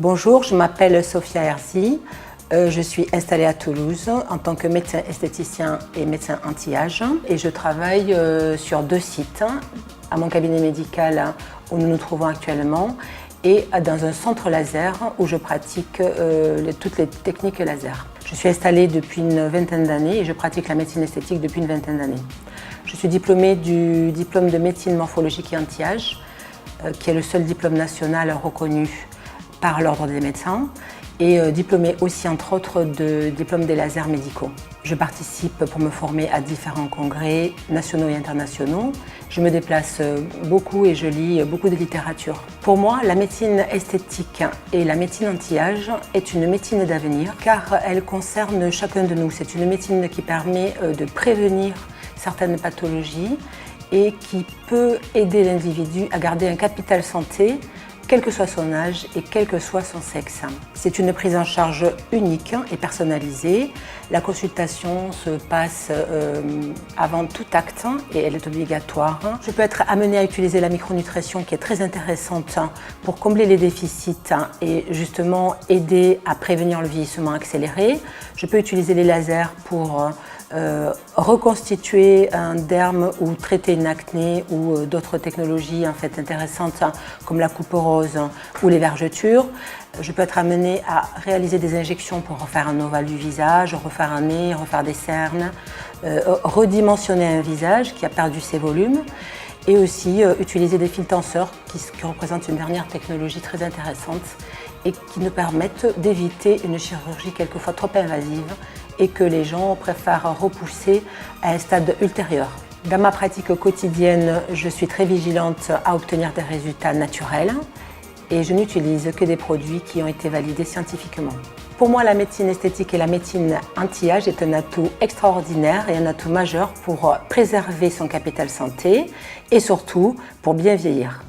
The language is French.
Bonjour, je m'appelle Sophia Herzi. Je suis installée à Toulouse en tant que médecin esthéticien et médecin anti-âge et je travaille sur 2 sites, à mon cabinet médical où nous nous trouvons actuellement et dans un centre laser où je pratique toutes les techniques laser. Je suis installée depuis une vingtaine d'années et je pratique la médecine esthétique depuis une vingtaine d'années. Je suis diplômée du diplôme de médecine morphologique et anti-âge, qui est le seul diplôme national reconnu par l'ordre des médecins et diplômée aussi entre autres de diplôme des lasers médicaux. Je participe pour me former à différents congrès nationaux et internationaux. Je me déplace beaucoup et je lis beaucoup de littérature. Pour moi, la médecine esthétique et la médecine anti-âge est une médecine d'avenir car elle concerne chacun de nous. C'est une médecine qui permet de prévenir certaines pathologies et qui peut aider l'individu à garder un capital santé quel que soit son âge et quel que soit son sexe. C'est une prise en charge unique et personnalisée. La consultation se passe avant tout acte et elle est obligatoire. Je peux être amenée à utiliser la micronutrition qui est très intéressante pour combler les déficits et justement aider à prévenir le vieillissement accéléré. Je peux utiliser les lasers pour reconstituer un derme ou traiter une acné ou d'autres technologies en fait intéressantes comme la coupe rose ou les vergetures. Je peux être amenée à réaliser des injections pour refaire un ovale du visage, refaire un nez, refaire des cernes, redimensionner un visage qui a perdu ses volumes et aussi utiliser des fils tenseurs qui représentent une dernière technologie très intéressante et qui nous permettent d'éviter une chirurgie quelquefois trop invasive et que les gens préfèrent repousser à un stade ultérieur. Dans ma pratique quotidienne, je suis très vigilante à obtenir des résultats naturels et je n'utilise que des produits qui ont été validés scientifiquement. Pour moi, la médecine esthétique et la médecine anti-âge est un atout extraordinaire et un atout majeur pour préserver son capital santé et surtout pour bien vieillir.